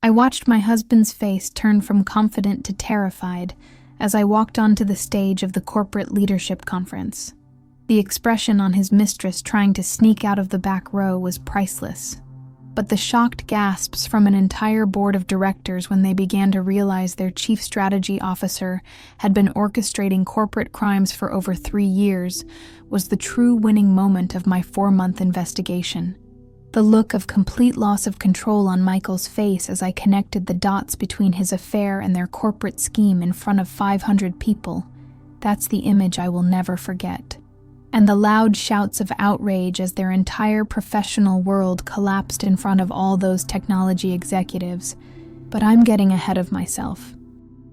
I watched my husband's face turn from confident to terrified as I walked onto the stage of the corporate leadership conference. The expression on his mistress trying to sneak out of the back row was priceless. But the shocked gasps from an entire board of directors when they began to realize their chief strategy officer had been orchestrating corporate crimes for over 3 years was the true winning moment of my 4-month investigation. The look of complete loss of control on Michael's face as I connected the dots between his affair and their corporate scheme in front of 500 people, that's the image I will never forget. And the loud shouts of outrage as their entire professional world collapsed in front of all those technology executives. But I'm getting ahead of myself.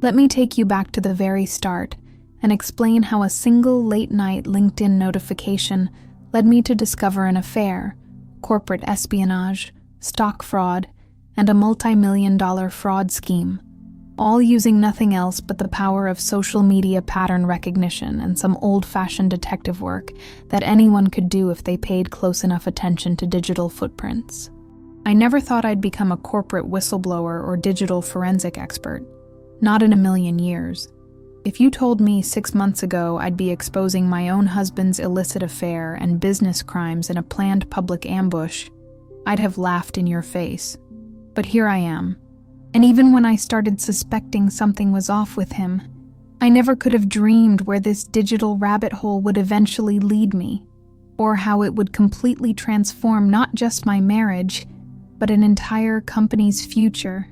Let me take you back to the very start and explain how a single late-night LinkedIn notification led me to discover an affair, corporate espionage, stock fraud, and a multi-million-dollar fraud scheme, all using nothing else but the power of social media pattern recognition and some old-fashioned detective work that anyone could do if they paid close enough attention to digital footprints. I never thought I'd become a corporate whistleblower or digital forensic expert. Not in a million years. If you told me 6 months ago I'd be exposing my own husband's illicit affair and business crimes in a planned public ambush, I'd have laughed in your face. But here I am. And even when I started suspecting something was off with him, I never could have dreamed where this digital rabbit hole would eventually lead me, or how it would completely transform not just my marriage, but an entire company's future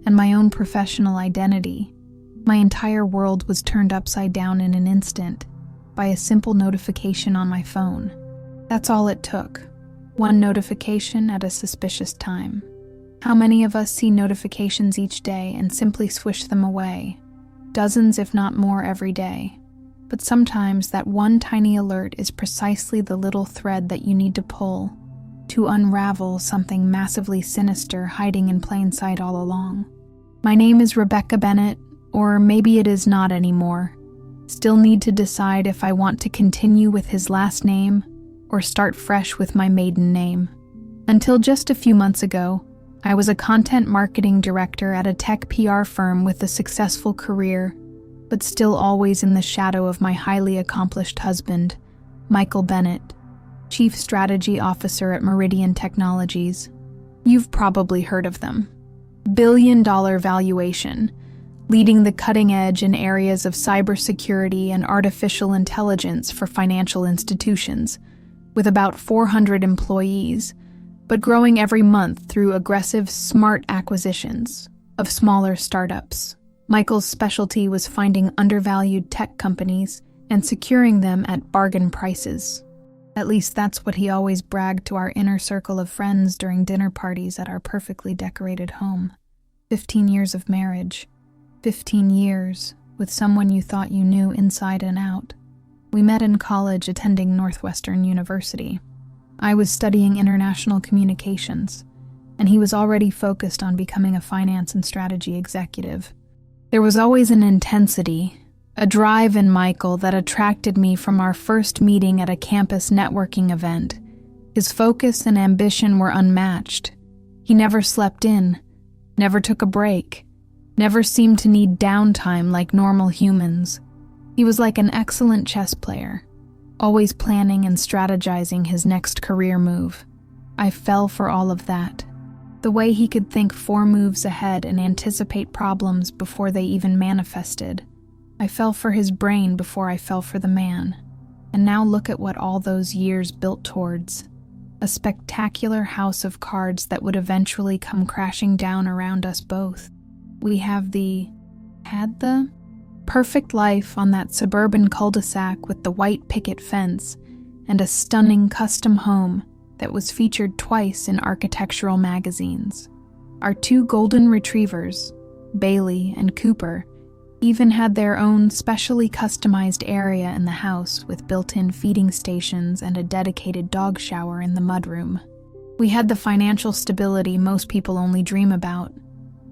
and my own professional identity. My entire world was turned upside down in an instant by a simple notification on my phone. That's all it took. One notification at a suspicious time. How many of us see notifications each day and simply swish them away? Dozens, if not more, every day. But sometimes that one tiny alert is precisely the little thread that you need to pull to unravel something massively sinister hiding in plain sight all along. My name is Rebecca Bennett, or maybe it is not anymore. Still need to decide if I want to continue with his last name or start fresh with my maiden name. Until just a few months ago, I was a content marketing director at a tech PR firm with a successful career, but still always in the shadow of my highly accomplished husband, Michael Bennett, Chief Strategy Officer at Meridian Technologies. You've probably heard of them. Billion-dollar valuation, leading the cutting edge in areas of cybersecurity and artificial intelligence for financial institutions, with about 400 employees, but growing every month through aggressive, smart acquisitions of smaller startups. Michael's specialty was finding undervalued tech companies and securing them at bargain prices. At least that's what he always bragged to our inner circle of friends during dinner parties at our perfectly decorated home. 15 years of marriage. 15 years with someone you thought you knew inside and out. We met in college attending Northwestern University. I was studying international communications, and he was already focused on becoming a finance and strategy executive. There was always an intensity, a drive in Michael that attracted me from our first meeting at a campus networking event. His focus and ambition were unmatched. He never slept in, never took a break, never seemed to need downtime like normal humans. He was like an excellent chess player, always planning and strategizing his next career move. I fell for all of that. The way he could think 4 moves ahead and anticipate problems before they even manifested. I fell for his brain before I fell for the man. And now look at what all those years built towards. A spectacular house of cards that would eventually come crashing down around us both. We had the perfect life on that suburban cul-de-sac with the white picket fence and a stunning custom home that was featured twice in architectural magazines. Our 2 golden retrievers, Bailey and Cooper, even had their own specially customized area in the house with built-in feeding stations and a dedicated dog shower in the mudroom. We had the financial stability most people only dream about,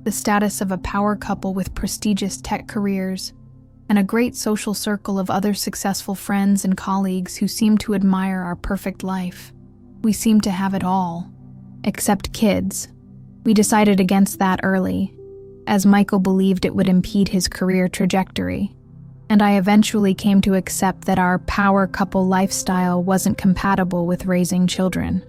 the status of a power couple with prestigious tech careers, and a great social circle of other successful friends and colleagues who seemed to admire our perfect life. We seemed to have it all, except kids. We decided against that early, as Michael believed it would impede his career trajectory, and I eventually came to accept that our power couple lifestyle wasn't compatible with raising children.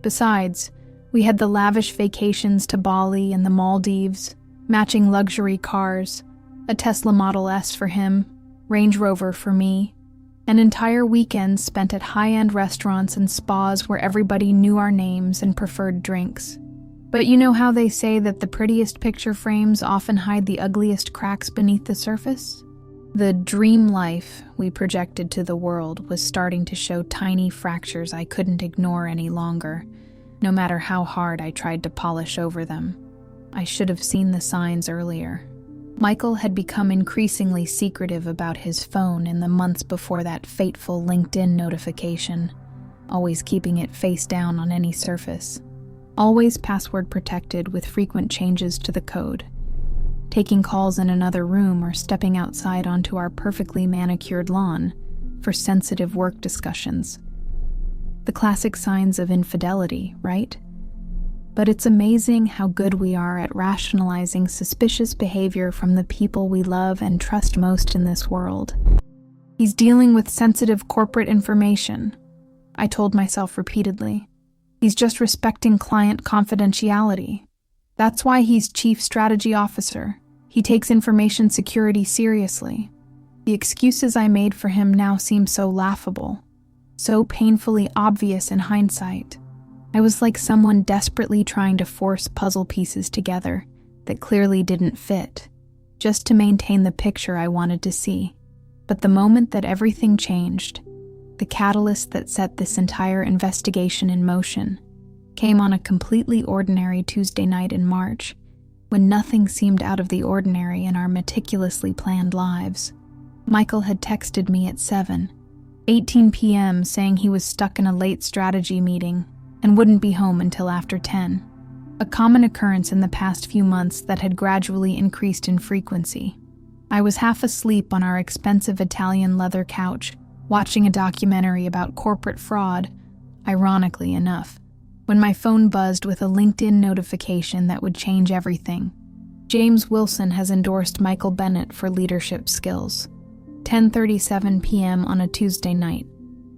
Besides, we had the lavish vacations to Bali and the Maldives, matching luxury cars, a Tesla Model S for him, Range Rover for me, and entire weekends spent at high-end restaurants and spas where everybody knew our names and preferred drinks. But you know how they say that the prettiest picture frames often hide the ugliest cracks beneath the surface? The dream life we projected to the world was starting to show tiny fractures I couldn't ignore any longer, no matter how hard I tried to polish over them. I should have seen the signs earlier. Michael had become increasingly secretive about his phone in the months before that fateful LinkedIn notification, always keeping it face down on any surface. Always password protected with frequent changes to the code. Taking calls in another room or stepping outside onto our perfectly manicured lawn for sensitive work discussions. The classic signs of infidelity, right? But it's amazing how good we are at rationalizing suspicious behavior from the people we love and trust most in this world. He's dealing with sensitive corporate information, I told myself repeatedly. He's just respecting client confidentiality. That's why he's Chief Strategy Officer. He takes information security seriously. The excuses I made for him now seem so laughable, so painfully obvious in hindsight. I was like someone desperately trying to force puzzle pieces together that clearly didn't fit, just to maintain the picture I wanted to see. But the moment that everything changed, the catalyst that set this entire investigation in motion, came on a completely ordinary Tuesday night in March, when nothing seemed out of the ordinary in our meticulously planned lives. Michael had texted me at 7:18 p.m. saying he was stuck in a late strategy meeting and wouldn't be home until after 10, a common occurrence in the past few months that had gradually increased in frequency. I was half asleep on our expensive Italian leather couch, watching a documentary about corporate fraud, ironically enough, when my phone buzzed with a LinkedIn notification that would change everything. James Wilson has endorsed Michael Bennett for leadership skills. 10:37 p.m. on a Tuesday night.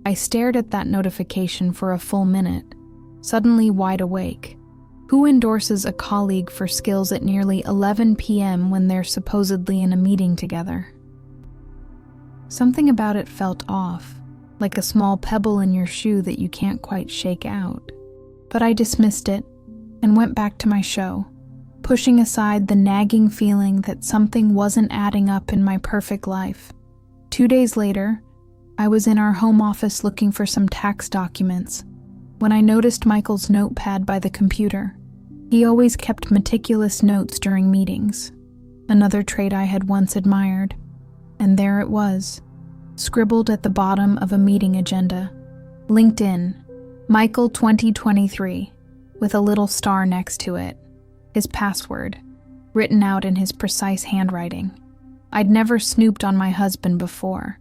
I stared at that notification for a full minute, suddenly wide awake. Who endorses a colleague for skills at nearly 11 p.m. when they're supposedly in a meeting together? Something about it felt off, like a small pebble in your shoe that you can't quite shake out. But I dismissed it and went back to my show, pushing aside the nagging feeling that something wasn't adding up in my perfect life. 2 days later, I was in our home office looking for some tax documents when I noticed Michael's notepad by the computer. He always kept meticulous notes during meetings, another trait I had once admired. And there it was, scribbled at the bottom of a meeting agenda. LinkedIn, Michael 2023, with a little star next to it. His password, written out in his precise handwriting. I'd never snooped on my husband before.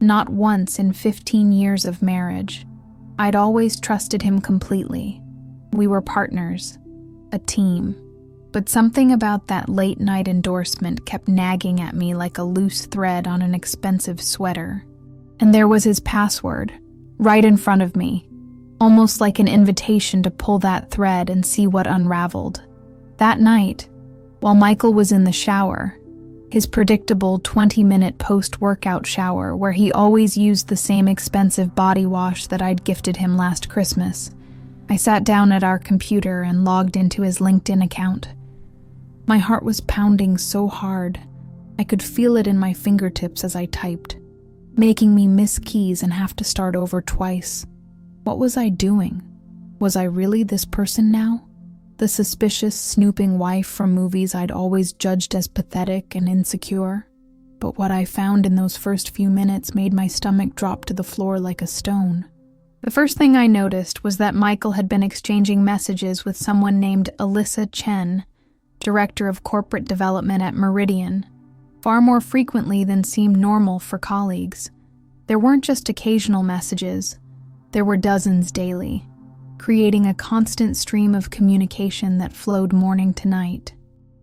Not once in 15 years of marriage. I'd always trusted him completely. We were partners, a team. But something about that late-night endorsement kept nagging at me like a loose thread on an expensive sweater. And there was his password, right in front of me, almost like an invitation to pull that thread and see what unraveled. That night, while Michael was in the shower, his predictable 20-minute post-workout shower where he always used the same expensive body wash that I'd gifted him last Christmas, I sat down at our computer and logged into his LinkedIn account. My heart was pounding so hard, I could feel it in my fingertips as I typed, making me miss keys and have to start over twice. What was I doing? Was I really this person now? The suspicious, snooping wife from movies I'd always judged as pathetic and insecure? But what I found in those first few minutes made my stomach drop to the floor like a stone. The first thing I noticed was that Michael had been exchanging messages with someone named Alyssa Chen, Director of Corporate Development at Meridian, far more frequently than seemed normal for colleagues. There weren't just occasional messages, there were dozens daily. creating a constant stream of communication that flowed morning to night.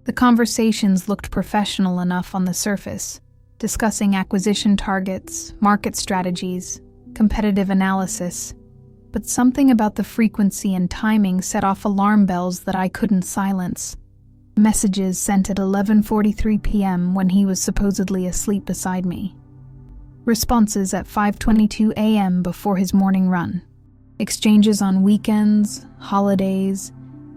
The conversations looked professional enough on the surface, discussing acquisition targets, market strategies, competitive analysis, but something about the frequency and timing set off alarm bells that I couldn't silence. Messages sent at 11:43 p.m. when he was supposedly asleep beside me. Responses at 5:22 a.m. before his morning run. Exchanges on weekends, holidays,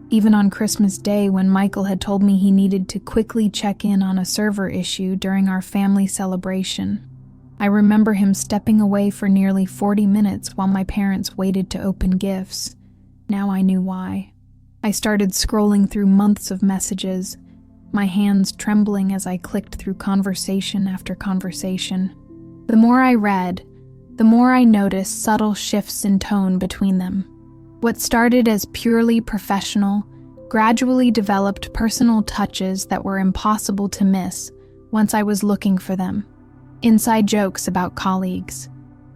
even on Christmas Day when Michael had told me he needed to quickly check in on a server issue during our family celebration. I remember him stepping away for nearly 40 minutes while my parents waited to open gifts. Now I knew why. I started scrolling through months of messages, my hands trembling as I clicked through conversation after conversation. The more I read, the more I noticed subtle shifts in tone between them. What started as purely professional gradually developed personal touches that were impossible to miss once I was looking for them. Inside jokes about colleagues,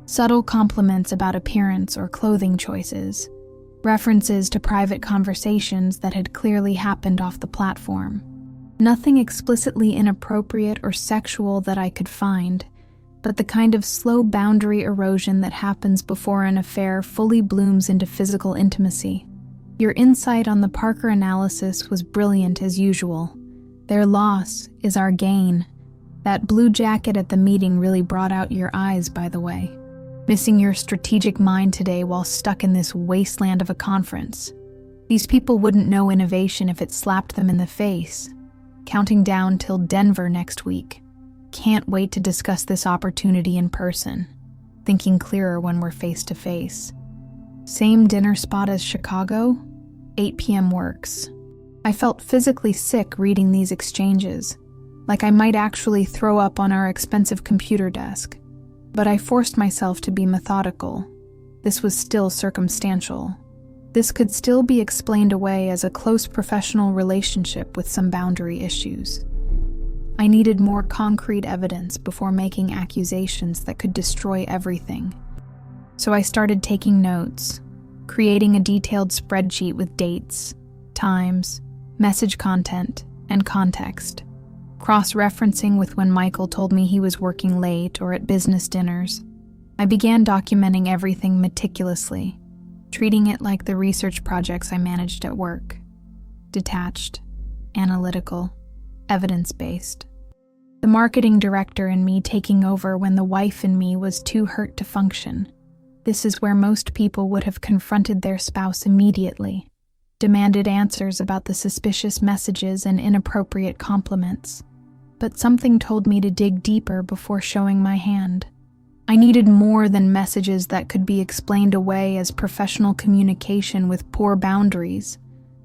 subtle compliments about appearance or clothing choices, references to private conversations that had clearly happened off the platform. Nothing explicitly inappropriate or sexual that I could find, but the kind of slow boundary erosion that happens before an affair fully blooms into physical intimacy. Your insight on the Parker analysis was brilliant as usual. Their loss is our gain. That blue jacket at the meeting really brought out your eyes, by the way. Missing your strategic mind today while stuck in this wasteland of a conference. These people wouldn't know innovation if it slapped them in the face. Counting down till Denver next week. Can't wait to discuss this opportunity in person. Thinking clearer when we're face to face. Same dinner spot as Chicago? 8 p.m. works. I felt physically sick reading these exchanges, like I might actually throw up on our expensive computer desk. But I forced myself to be methodical. This was still circumstantial. This could still be explained away as a close professional relationship with some boundary issues. I needed more concrete evidence before making accusations that could destroy everything. So I started taking notes, creating a detailed spreadsheet with dates, times, message content, and context. Cross-referencing with when Michael told me he was working late or at business dinners. I began documenting everything meticulously, treating it like the research projects I managed at work. Detached, analytical, evidence-based. The marketing director in me taking over when the wife in me was too hurt to function. This is where most people would have confronted their spouse immediately, demanded answers about the suspicious messages and inappropriate compliments. But something told me to dig deeper before showing my hand. I needed more than messages that could be explained away as professional communication with poor boundaries.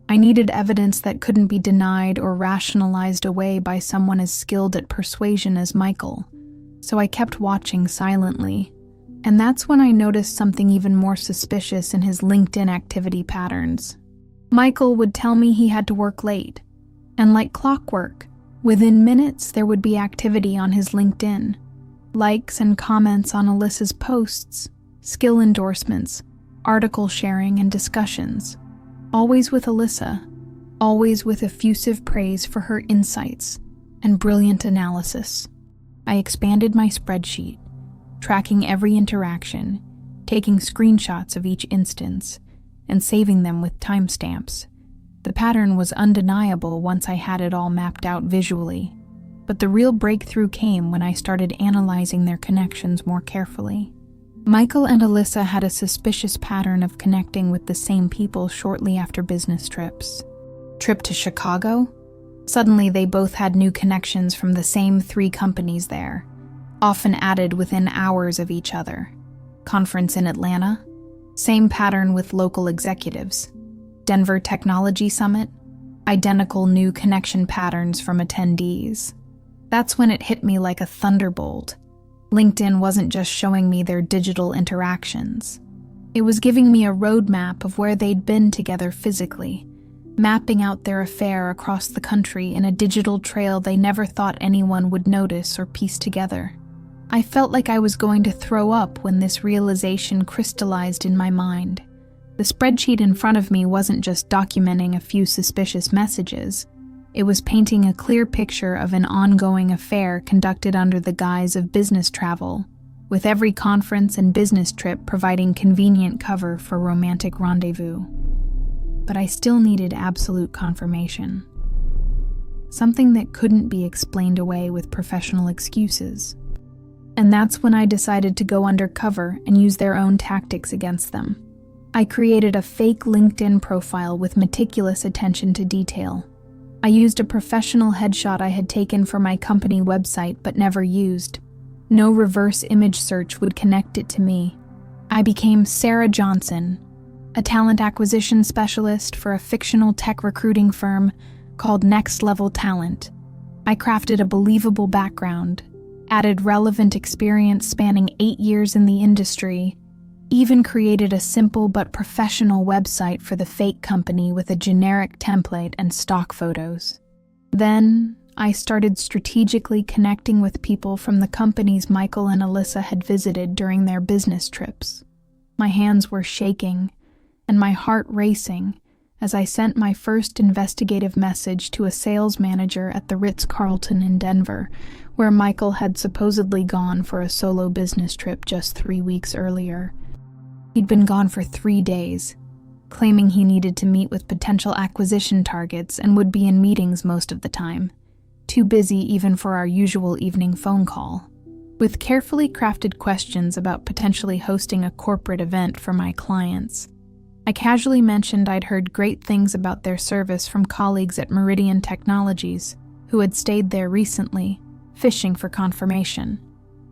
I needed evidence that couldn't be denied or rationalized away by someone as skilled at persuasion as Michael. So I kept watching silently. And that's when I noticed something even more suspicious in his LinkedIn activity patterns. Michael would tell me he had to work late. And like clockwork, within minutes, there would be activity on his LinkedIn. Likes and comments on Alyssa's posts, skill endorsements, article sharing, and discussions. Always with Alyssa. Always with effusive praise for her insights and brilliant analysis. I expanded my spreadsheet, tracking every interaction, taking screenshots of each instance, and saving them with timestamps. The pattern was undeniable once I had it all mapped out visually, but the real breakthrough came when I started analyzing their connections more carefully. Michael and Alyssa had a suspicious pattern of connecting with the same people shortly after business trips. Trip to Chicago? Suddenly they both had new connections from the same 3 companies there, often added within hours of each other. Conference in Atlanta? Same pattern with local executives. Denver Technology Summit? Identical new connection patterns from attendees. That's when it hit me like a thunderbolt. LinkedIn wasn't just showing me their digital interactions. It was giving me a roadmap of where they'd been together physically, mapping out their affair across the country in a digital trail they never thought anyone would notice or piece together. I felt like I was going to throw up when this realization crystallized in my mind. The spreadsheet in front of me wasn't just documenting a few suspicious messages. It was painting a clear picture of an ongoing affair conducted under the guise of business travel, with every conference and business trip providing convenient cover for romantic rendezvous. But I still needed absolute confirmation. Something that couldn't be explained away with professional excuses. And that's when I decided to go undercover and use their own tactics against them. I created a fake LinkedIn profile with meticulous attention to detail. I used a professional headshot I had taken for my company website but never used. No reverse image search would connect it to me. I became Sarah Johnson, a talent acquisition specialist for a fictional tech recruiting firm called Next Level Talent. I crafted a believable background, added relevant experience spanning 8 years in the industry, even created a simple but professional website for the fake company with a generic template and stock photos. Then, I started strategically connecting with people from the companies Michael and Alyssa had visited during their business trips. My hands were shaking, and my heart racing as I sent my first investigative message to a sales manager at the Ritz-Carlton in Denver, where Michael had supposedly gone for a solo business trip just 3 weeks earlier. He'd been gone for 3 days, claiming he needed to meet with potential acquisition targets and would be in meetings most of the time, too busy even for our usual evening phone call. With carefully crafted questions about potentially hosting a corporate event for my clients, I casually mentioned I'd heard great things about their service from colleagues at Meridian Technologies, who had stayed there recently, fishing for confirmation.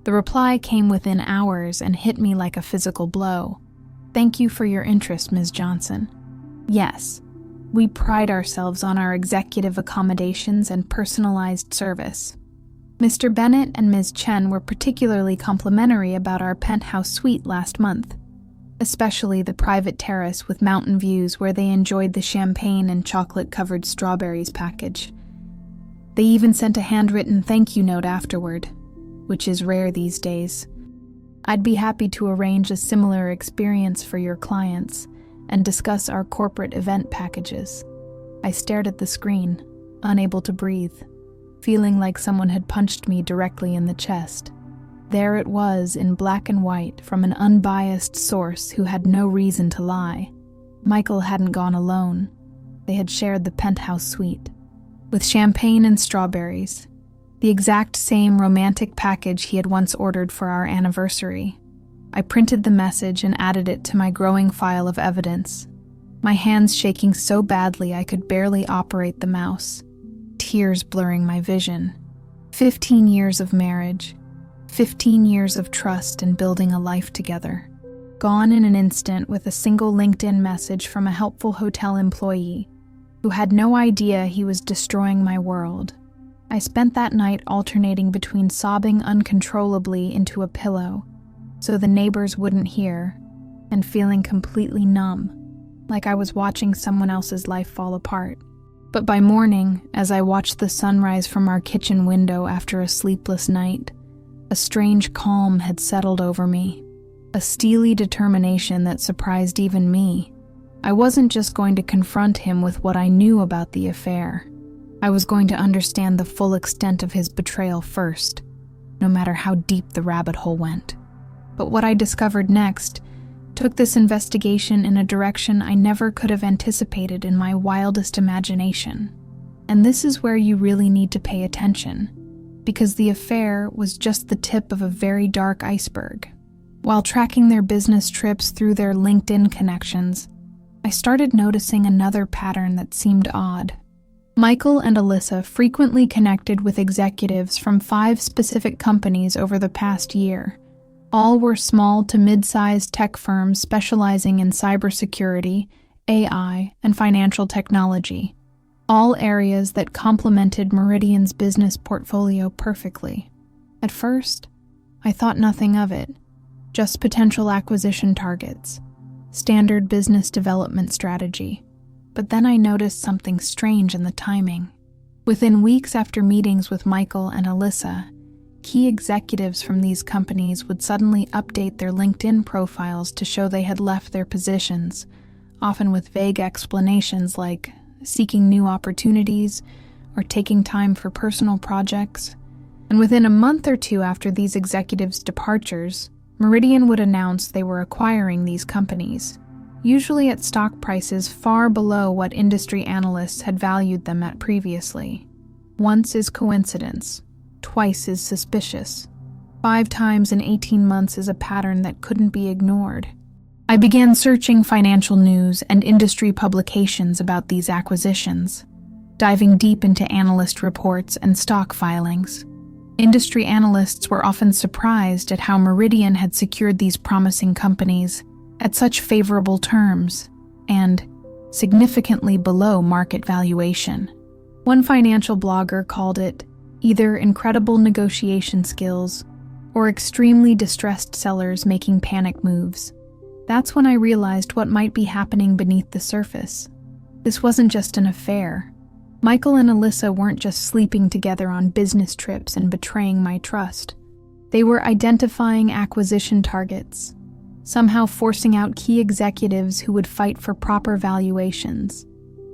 The reply came within hours and hit me like a physical blow. "Thank you for your interest, Ms. Johnson. Yes, we pride ourselves on our executive accommodations and personalized service. Mr. Bennett and Ms. Chen were particularly complimentary about our penthouse suite last month, especially the private terrace with mountain views where they enjoyed the champagne and chocolate-covered strawberries package. They even sent a handwritten thank you note afterward, which is rare these days. I'd be happy to arrange a similar experience for your clients and discuss our corporate event packages." I stared at the screen, unable to breathe, feeling like someone had punched me directly in the chest. There it was in black and white from an unbiased source who had no reason to lie. Michael hadn't gone alone. They had shared the penthouse suite, with champagne and strawberries, the exact same romantic package he had once ordered for our anniversary. I printed the message and added it to my growing file of evidence, my hands shaking so badly I could barely operate the mouse, tears blurring my vision. 15 years of marriage, 15 years of trust and building a life together, gone in an instant with a single LinkedIn message from a helpful hotel employee who had no idea he was destroying my world. I spent that night alternating between sobbing uncontrollably into a pillow so the neighbors wouldn't hear, and feeling completely numb, like I was watching someone else's life fall apart. But by morning, as I watched the sunrise from our kitchen window after a sleepless night, a strange calm had settled over me, a steely determination that surprised even me. I wasn't just going to confront him with what I knew about the affair. I was going to understand the full extent of his betrayal first, no matter how deep the rabbit hole went. But what I discovered next took this investigation in a direction I never could have anticipated in my wildest imagination. And this is where you really need to pay attention, because the affair was just the tip of a very dark iceberg. While tracking their business trips through their LinkedIn connections, I started noticing another pattern that seemed odd. Michael and Alyssa frequently connected with executives from 5 specific companies over the past year. All were small to mid-sized tech firms specializing in cybersecurity, AI, and financial technology. All areas that complemented Meridian's business portfolio perfectly. At first, I thought nothing of it, just potential acquisition targets, standard business development strategy. But then I noticed something strange in the timing. Within weeks after meetings with Michael and Alyssa, key executives from these companies would suddenly update their LinkedIn profiles to show they had left their positions, often with vague explanations like seeking new opportunities or taking time for personal projects. And within a month or two after these executives' departures, Meridian would announce they were acquiring these companies, usually at stock prices far below what industry analysts had valued them at previously. Once is coincidence, twice is suspicious. 5 times in 18 months is a pattern that couldn't be ignored. I began searching financial news and industry publications about these acquisitions, diving deep into analyst reports and stock filings. Industry analysts were often surprised at how Meridian had secured these promising companies at such favorable terms and significantly below market valuation. One financial blogger called it either incredible negotiation skills or extremely distressed sellers making panic moves. That's when I realized what might be happening beneath the surface. This wasn't just an affair. Michael and Alyssa weren't just sleeping together on business trips and betraying my trust. They were identifying acquisition targets, somehow forcing out key executives who would fight for proper valuations,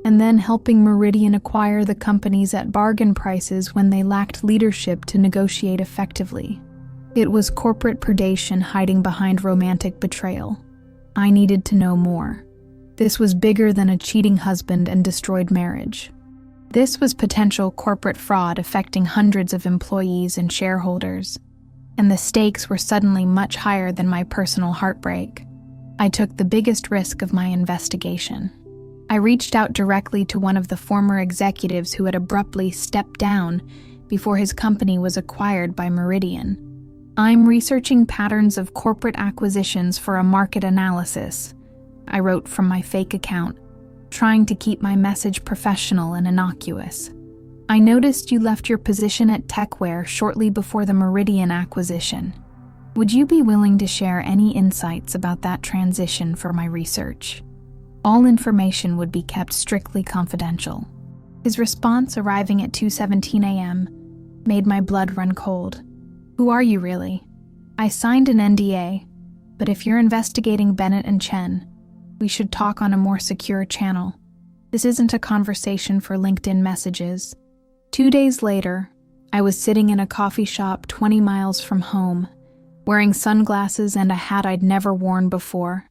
and then helping Meridian acquire the companies at bargain prices when they lacked leadership to negotiate effectively. It was corporate predation hiding behind romantic betrayal. I needed to know more. This was bigger than a cheating husband and destroyed marriage. This was potential corporate fraud affecting hundreds of employees and shareholders, and the stakes were suddenly much higher than my personal heartbreak. I took the biggest risk of my investigation. I reached out directly to one of the former executives who had abruptly stepped down before his company was acquired by Meridian. "I'm researching patterns of corporate acquisitions for a market analysis," I wrote from my fake account, trying to keep my message professional and innocuous. "I noticed you left your position at Techware shortly before the Meridian acquisition. Would you be willing to share any insights about that transition for my research? All information would be kept strictly confidential." His response, arriving at 2:17 a.m., made my blood run cold. "Who are you really? I signed an NDA, but if you're investigating Bennett and Chen, we should talk on a more secure channel. This isn't a conversation for LinkedIn messages." 2 days later, I was sitting in a coffee shop 20 miles from home, wearing sunglasses and a hat I'd never worn before,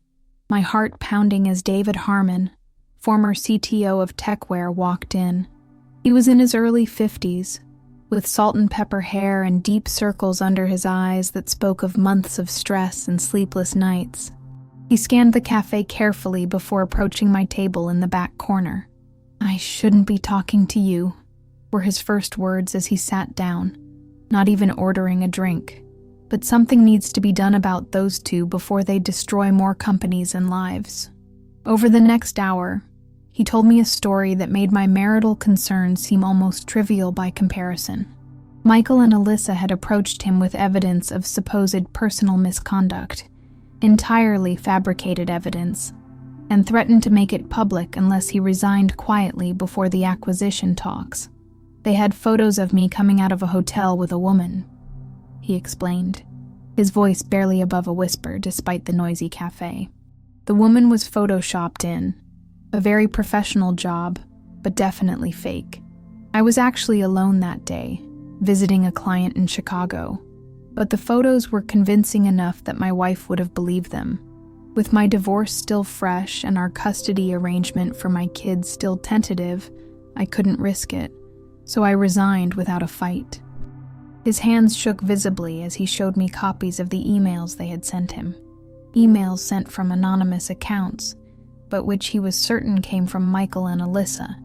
my heart pounding as David Harmon, former CTO of Techware, walked in. He was in his early 50s, with salt and pepper hair and deep circles under his eyes that spoke of months of stress and sleepless nights. He scanned the cafe carefully before approaching my table in the back corner. "I shouldn't be talking to you," were his first words as he sat down, not even ordering a drink. "But something needs to be done about those two before they destroy more companies and lives." Over the next hour, he told me a story that made my marital concerns seem almost trivial by comparison. Michael and Alyssa had approached him with evidence of supposed personal misconduct, entirely fabricated evidence, and threatened to make it public unless he resigned quietly before the acquisition talks. "They had photos of me coming out of a hotel with a woman," he explained, his voice barely above a whisper despite the noisy cafe. "The woman was photoshopped in. A very professional job, but definitely fake. I was actually alone that day, visiting a client in Chicago, but the photos were convincing enough that my wife would have believed them. With my divorce still fresh and our custody arrangement for my kids still tentative, I couldn't risk it, so I resigned without a fight." His hands shook visibly as he showed me copies of the emails they had sent him. Emails sent from anonymous accounts, but which he was certain came from Michael and Alyssa,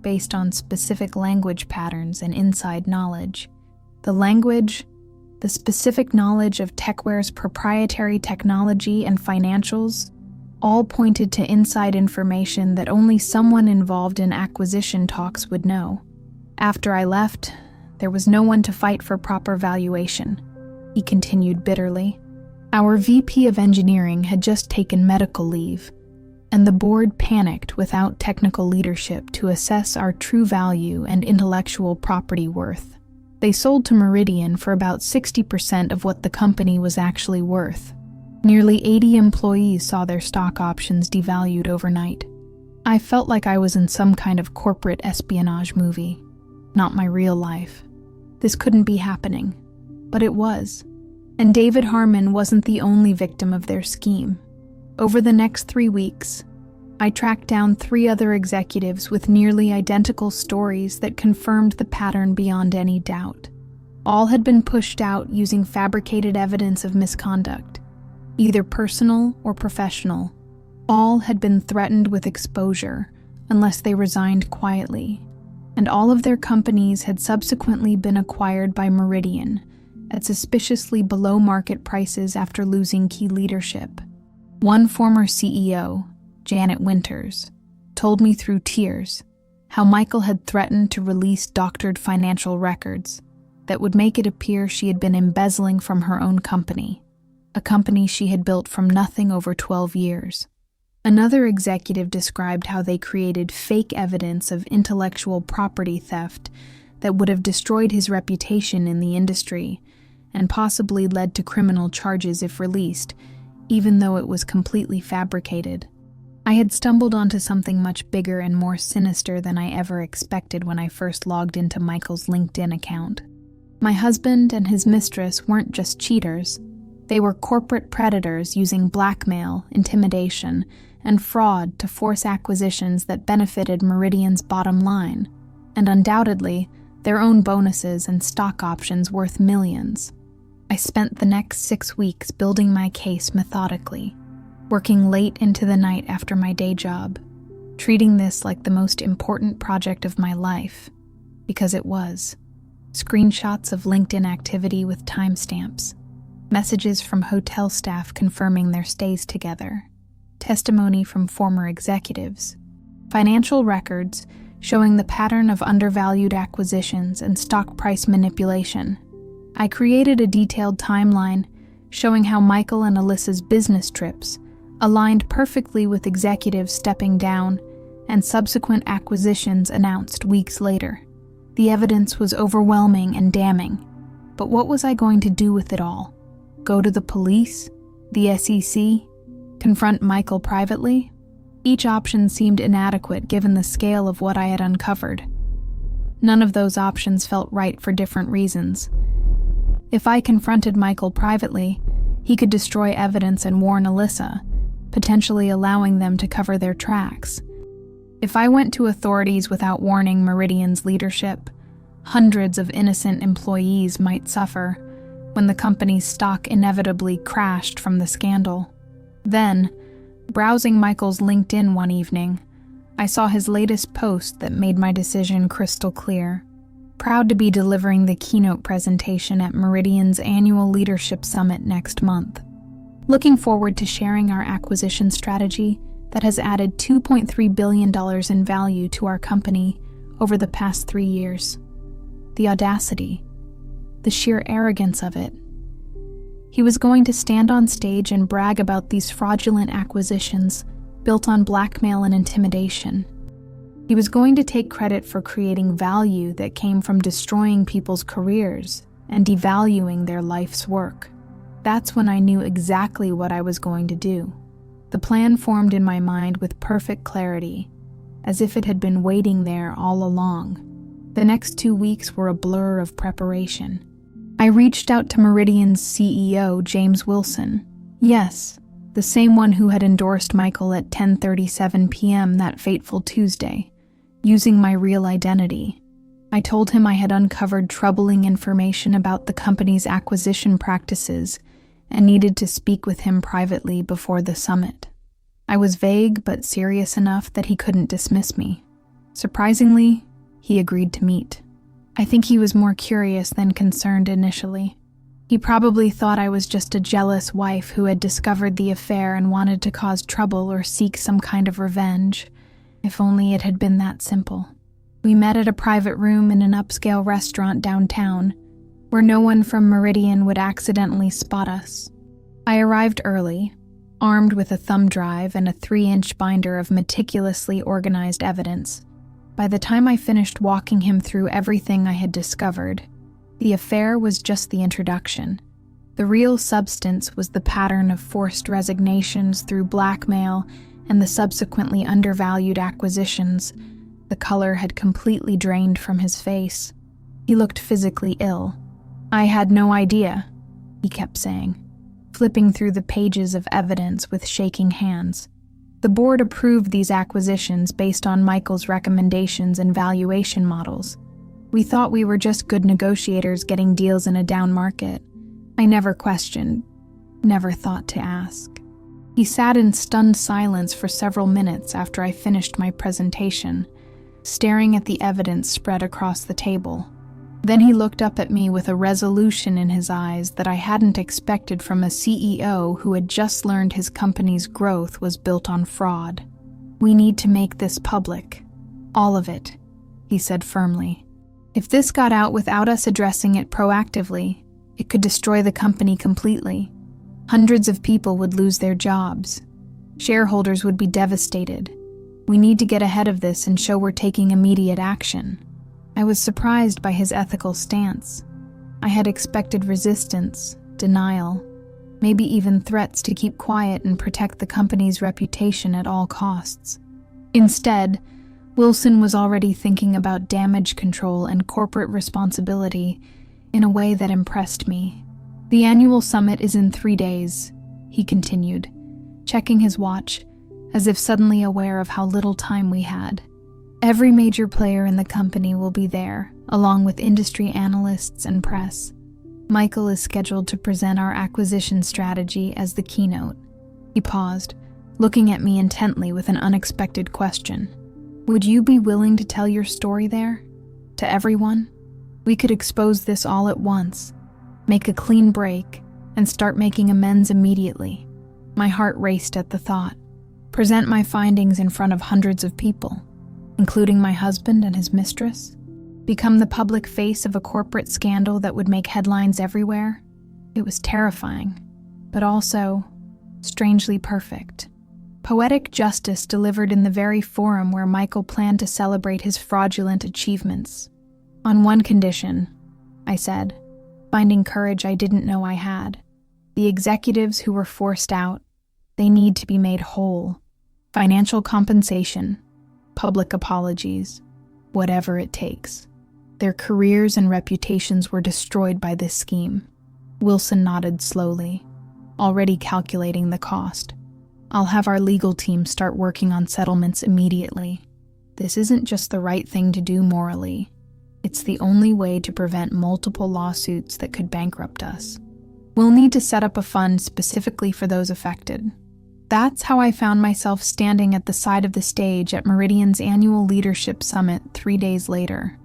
based on specific language patterns and inside knowledge. The specific knowledge of Techware's proprietary technology and financials, all pointed to inside information that only someone involved in acquisition talks would know. "After I left, there was no one to fight for proper valuation," he continued bitterly. "Our VP of engineering had just taken medical leave, and the board panicked without technical leadership to assess our true value and intellectual property worth. They sold to Meridian for about 60% of what the company was actually worth. Nearly 80 employees saw their stock options devalued overnight. I felt like I was in some kind of corporate espionage movie, not my real life. This couldn't be happening, but it was. And David Harmon wasn't the only victim of their scheme. Over the next 3 weeks, I tracked down 3 other executives with nearly identical stories that confirmed the pattern beyond any doubt. All had been pushed out using fabricated evidence of misconduct, either personal or professional. All had been threatened with exposure unless they resigned quietly, and all of their companies had subsequently been acquired by Meridian at suspiciously below-market prices after losing key leadership. One former CEO, Janet Winters, told me through tears how Michael had threatened to release doctored financial records that would make it appear she had been embezzling from her own company, a company she had built from nothing over 12 years. Another executive described how they created fake evidence of intellectual property theft that would have destroyed his reputation in the industry and possibly led to criminal charges if released, even though it was completely fabricated. I had stumbled onto something much bigger and more sinister than I ever expected when I first logged into Michael's LinkedIn account. My husband and his mistress weren't just cheaters. They were corporate predators using blackmail, intimidation, and fraud to force acquisitions that benefited Meridian's bottom line, and undoubtedly, their own bonuses and stock options worth millions. I spent the next 6 weeks building my case methodically, working late into the night after my day job, treating this like the most important project of my life, because it was. Screenshots of LinkedIn activity with timestamps, messages from hotel staff confirming their stays together, testimony from former executives, financial records showing the pattern of undervalued acquisitions and stock price manipulation. I created a detailed timeline showing how Michael and Alyssa's business trips aligned perfectly with executives stepping down and subsequent acquisitions announced weeks later. The evidence was overwhelming and damning, but what was I going to do with it all? Go to the police? The SEC? Confront Michael privately? Each option seemed inadequate given the scale of what I had uncovered. None of those options felt right for different reasons. If I confronted Michael privately, he could destroy evidence and warn Alyssa, potentially allowing them to cover their tracks. If I went to authorities without warning Meridian's leadership, hundreds of innocent employees might suffer when the company's stock inevitably crashed from the scandal. Then, browsing Michael's LinkedIn one evening, I saw his latest post that made my decision crystal clear. Proud to be delivering the keynote presentation at Meridian's annual leadership summit next month. Looking forward to sharing our acquisition strategy that has added $2.3 billion in value to our company over the past 3 years. The audacity, the sheer arrogance of it. He was going to stand on stage and brag about these fraudulent acquisitions built on blackmail and intimidation. He was going to take credit for creating value that came from destroying people's careers and devaluing their life's work. That's when I knew exactly what I was going to do. The plan formed in my mind with perfect clarity, as if it had been waiting there all along. The next 2 weeks were a blur of preparation. I reached out to Meridian's CEO, James Wilson. Yes, the same one who had endorsed Michael at 10:37 p.m. that fateful Tuesday, using my real identity. I told him I had uncovered troubling information about the company's acquisition practices and needed to speak with him privately before the summit. I was vague but serious enough that he couldn't dismiss me. Surprisingly, he agreed to meet. I think he was more curious than concerned initially. He probably thought I was just a jealous wife who had discovered the affair and wanted to cause trouble or seek some kind of revenge. If only it had been that simple. We met at a private room in an upscale restaurant downtown, where no one from Meridian would accidentally spot us. I arrived early, armed with a thumb drive and a 3-inch binder of meticulously organized evidence. By the time I finished walking him through everything I had discovered, the affair was just the introduction. The real substance was the pattern of forced resignations through blackmail and the subsequently undervalued acquisitions. The color had completely drained from his face. He looked physically ill. "I had no idea," he kept saying, flipping through the pages of evidence with shaking hands. The board approved these acquisitions based on Michael's recommendations and valuation models. We thought we were just good negotiators getting deals in a down market. I never questioned, never thought to ask. He sat in stunned silence for several minutes after I finished my presentation, staring at the evidence spread across the table. Then he looked up at me with a resolution in his eyes that I hadn't expected from a CEO who had just learned his company's growth was built on fraud. "We need to make this public. All of it," he said firmly. "If this got out without us addressing it proactively, it could destroy the company completely. Hundreds of people would lose their jobs. Shareholders would be devastated. We need to get ahead of this and show we're taking immediate action." I was surprised by his ethical stance. I had expected resistance, denial, maybe even threats to keep quiet and protect the company's reputation at all costs. Instead, Wilson was already thinking about damage control and corporate responsibility in a way that impressed me. "The annual summit is in 3 days," he continued, checking his watch, as if suddenly aware of how little time we had. "Every major player in the company will be there, along with industry analysts and press. Michael is scheduled to present our acquisition strategy as the keynote." He paused, looking at me intently with an unexpected question. "Would you be willing to tell your story there? To everyone? We could expose this all at once, make a clean break, and start making amends immediately." My heart raced at the thought. Present my findings in front of hundreds of people, including my husband and his mistress? Become the public face of a corporate scandal that would make headlines everywhere? It was terrifying, but also strangely perfect. Poetic justice delivered in the very forum where Michael planned to celebrate his fraudulent achievements. "On one condition," I said, finding courage I didn't know I had. "The executives who were forced out, they need to be made whole. Financial compensation, public apologies, whatever it takes." Their careers and reputations were destroyed by this scheme. Wilson nodded slowly, already calculating the cost. "I'll have our legal team start working on settlements immediately. This isn't just the right thing to do morally. It's the only way to prevent multiple lawsuits that could bankrupt us. We'll need to set up a fund specifically for those affected." That's how I found myself standing at the side of the stage at Meridian's annual leadership summit 3 days later,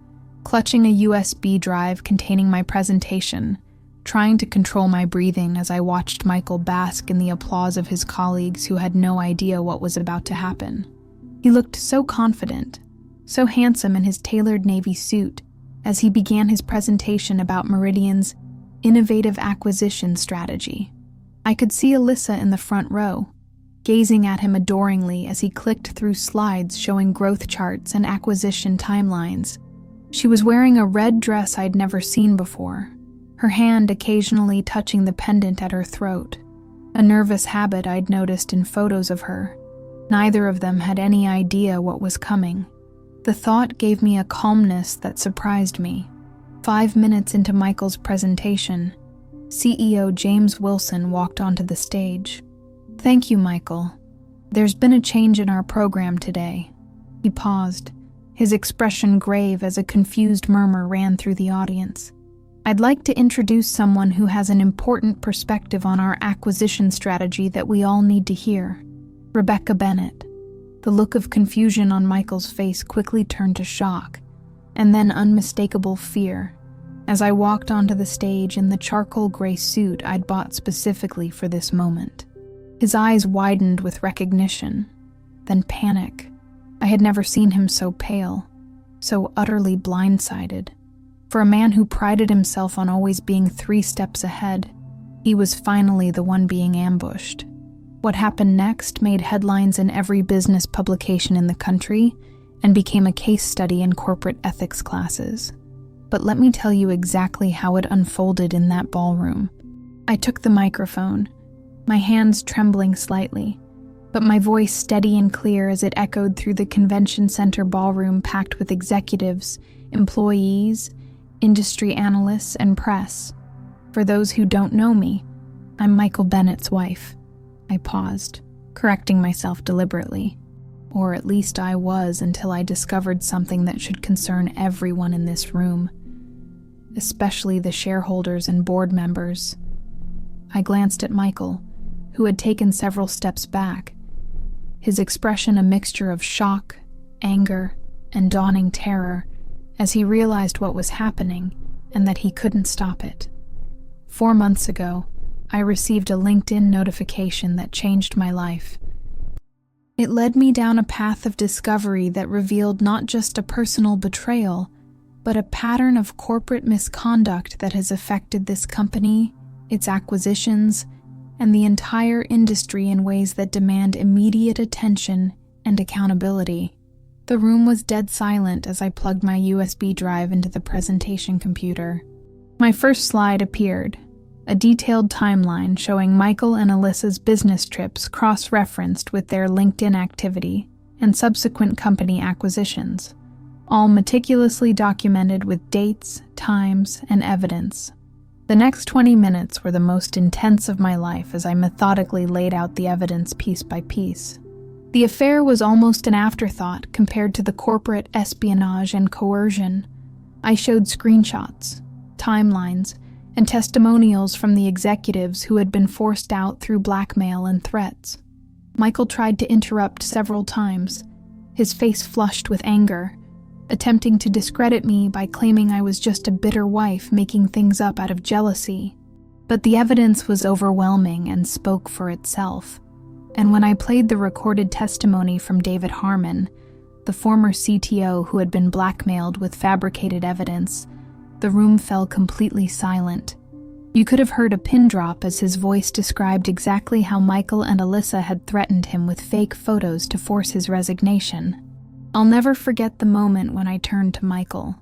clutching a USB drive containing my presentation, trying to control my breathing as I watched Michael bask in the applause of his colleagues who had no idea what was about to happen. He looked so confident, so handsome in his tailored navy suit, as he began his presentation about Meridian's innovative acquisition strategy. I could see Alyssa in the front row, gazing at him adoringly as he clicked through slides showing growth charts and acquisition timelines. She was wearing a red dress I'd never seen before, her hand occasionally touching the pendant at her throat, a nervous habit I'd noticed in photos of her. Neither of them had any idea what was coming. The thought gave me a calmness that surprised me. 5 minutes into Michael's presentation, CEO James Wilson walked onto the stage. "Thank you, Michael. There's been a change in our program today." He paused, his expression grave as a confused murmur ran through the audience. "I'd like to introduce someone who has an important perspective on our acquisition strategy that we all need to hear. Rebecca Bennett." The look of confusion on Michael's face quickly turned to shock, and then unmistakable fear, as I walked onto the stage in the charcoal gray suit I'd bought specifically for this moment. His eyes widened with recognition, then panic. I had never seen him so pale, so utterly blindsided. For a man who prided himself on always being 3 steps ahead, he was finally the one being ambushed. What happened next made headlines in every business publication in the country and became a case study in corporate ethics classes. But let me tell you exactly how it unfolded in that ballroom. I took the microphone, my hands trembling slightly, but my voice steady and clear as it echoed through the convention center ballroom packed with executives, employees, industry analysts, and press. For those who don't know me, I'm Michael Bennett's wife. I paused, correcting myself deliberately. Or at least I was until I discovered something that should concern everyone in this room, especially the shareholders and board members. I glanced at Michael, who had taken several steps back, his expression a mixture of shock, anger, and dawning terror as he realized what was happening and that he couldn't stop it. 4 months ago, I received a LinkedIn notification that changed my life. It led me down a path of discovery that revealed not just a personal betrayal, but a pattern of corporate misconduct that has affected this company, its acquisitions, and the entire industry in ways that demand immediate attention and accountability. The room was dead silent as I plugged my USB drive into the presentation computer. My first slide appeared, a detailed timeline showing Michael and Alyssa's business trips cross-referenced with their LinkedIn activity and subsequent company acquisitions, all meticulously documented with dates, times, and evidence. The next 20 minutes were the most intense of my life as I methodically laid out the evidence piece by piece. The affair was almost an afterthought compared to the corporate espionage and coercion. I showed screenshots, timelines, and testimonials from the executives who had been forced out through blackmail and threats. Michael tried to interrupt several times, his face flushed with anger, attempting to discredit me by claiming I was just a bitter wife making things up out of jealousy. But the evidence was overwhelming and spoke for itself. And when I played the recorded testimony from David Harmon, the former CTO who had been blackmailed with fabricated evidence, the room fell completely silent. You could have heard a pin drop as his voice described exactly how Michael and Alyssa had threatened him with fake photos to force his resignation. I'll never forget the moment when I turned to Michael,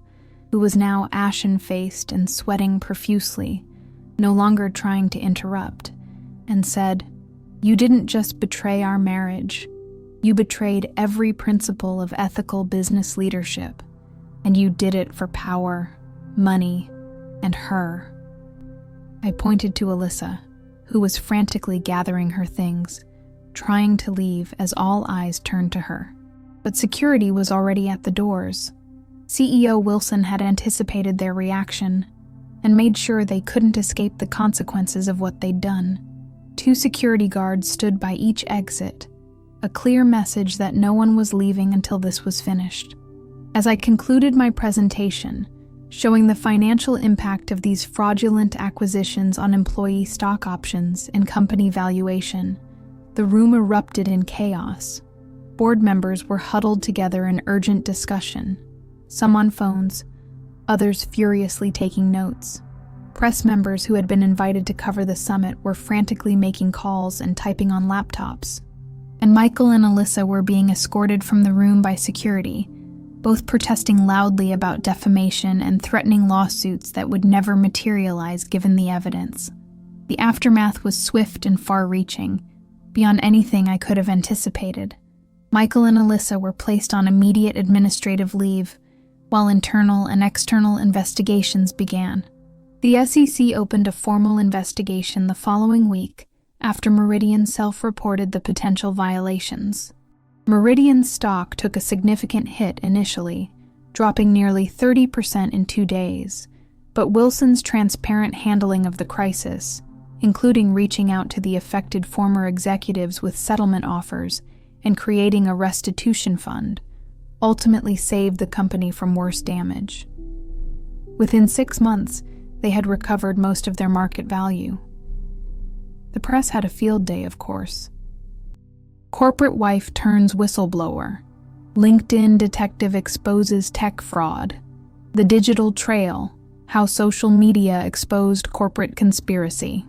who was now ashen-faced and sweating profusely, no longer trying to interrupt, and said, "You didn't just betray our marriage. You betrayed every principle of ethical business leadership, and you did it for power, money, and her." I pointed to Alyssa, who was frantically gathering her things, trying to leave as all eyes turned to her. But security was already at the doors. CEO Wilson had anticipated their reaction and made sure they couldn't escape the consequences of what they'd done. 2 security guards stood by each exit, a clear message that no one was leaving until this was finished. As I concluded my presentation, showing the financial impact of these fraudulent acquisitions on employee stock options and company valuation, the room erupted in chaos. Board members were huddled together in urgent discussion, some on phones, others furiously taking notes. Press members who had been invited to cover the summit were frantically making calls and typing on laptops. And Michael and Alyssa were being escorted from the room by security, both protesting loudly about defamation and threatening lawsuits that would never materialize given the evidence. The aftermath was swift and far-reaching, beyond anything I could have anticipated. Michael and Alyssa were placed on immediate administrative leave, while internal and external investigations began. The SEC opened a formal investigation the following week after Meridian self-reported the potential violations. Meridian's stock took a significant hit initially, dropping nearly 30% in 2 days, but Wilson's transparent handling of the crisis, including reaching out to the affected former executives with settlement offers and creating a restitution fund, ultimately saved the company from worse damage. Within 6 months, they had recovered most of their market value. The press had a field day, of course. Corporate wife turns whistleblower. LinkedIn detective exposes tech fraud. The digital trail, how social media exposed corporate conspiracy.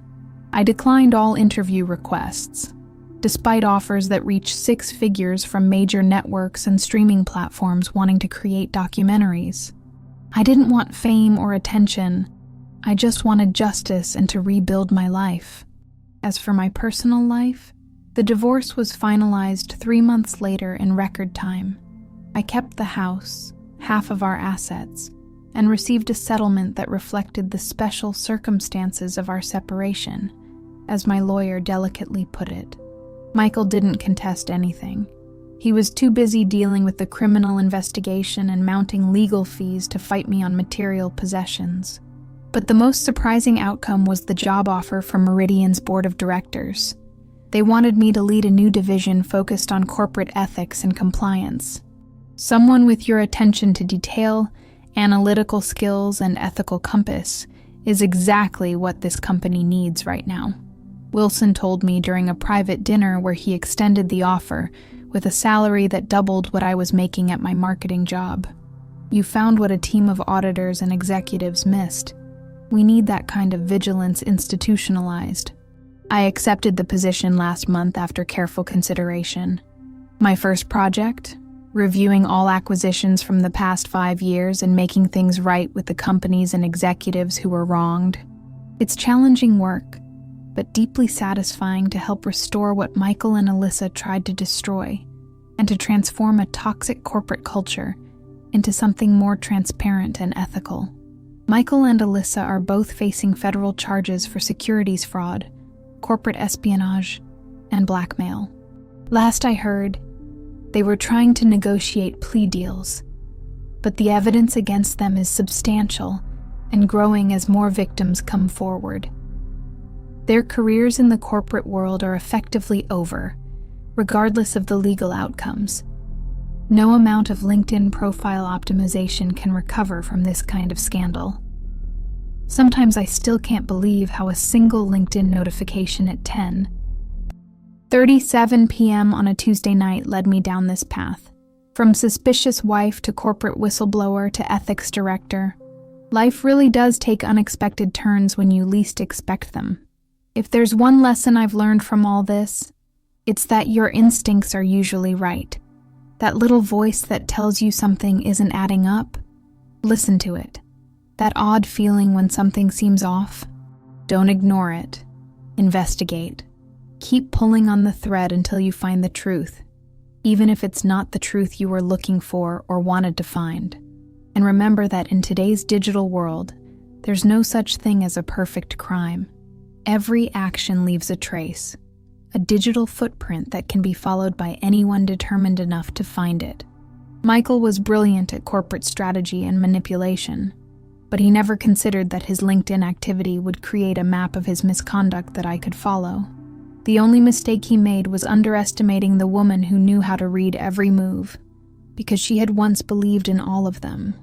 I declined all interview requests, despite offers that reached 6 figures from major networks and streaming platforms wanting to create documentaries. I didn't want fame or attention. I just wanted justice and to rebuild my life. As for my personal life, the divorce was finalized 3 months later in record time. I kept the house, half of our assets, and received a settlement that reflected the special circumstances of our separation, as my lawyer delicately put it. Michael didn't contest anything. He was too busy dealing with the criminal investigation and mounting legal fees to fight me on material possessions. But the most surprising outcome was the job offer from Meridian's board of directors. They wanted me to lead a new division focused on corporate ethics and compliance. Someone with your attention to detail, analytical skills, and ethical compass is exactly what this company needs right now. Wilson told me during a private dinner where he extended the offer with a salary that doubled what I was making at my marketing job. You found what a team of auditors and executives missed. We need that kind of vigilance institutionalized. I accepted the position last month after careful consideration. My first project, reviewing all acquisitions from the past 5 years and making things right with the companies and executives who were wronged. It's challenging work, but deeply satisfying to help restore what Michael and Alyssa tried to destroy, and to transform a toxic corporate culture into something more transparent and ethical. Michael and Alyssa are both facing federal charges for securities fraud, corporate espionage, and blackmail. Last I heard, they were trying to negotiate plea deals, but the evidence against them is substantial and growing as more victims come forward. Their careers in the corporate world are effectively over, regardless of the legal outcomes. No amount of LinkedIn profile optimization can recover from this kind of scandal. Sometimes I still can't believe how a single LinkedIn notification at 10:37 p.m. on a Tuesday night led me down this path. From suspicious wife to corporate whistleblower to ethics director, life really does take unexpected turns when you least expect them. If there's one lesson I've learned from all this, it's that your instincts are usually right. That little voice that tells you something isn't adding up, listen to it. That odd feeling when something seems off, don't ignore it. Investigate. Keep pulling on the thread until you find the truth, even if it's not the truth you were looking for or wanted to find. And remember that in today's digital world, there's no such thing as a perfect crime. Every action leaves a trace, a digital footprint that can be followed by anyone determined enough to find it. Michael was brilliant at corporate strategy and manipulation, but he never considered that his LinkedIn activity would create a map of his misconduct that I could follow. The only mistake he made was underestimating the woman who knew how to read every move, because she had once believed in all of them.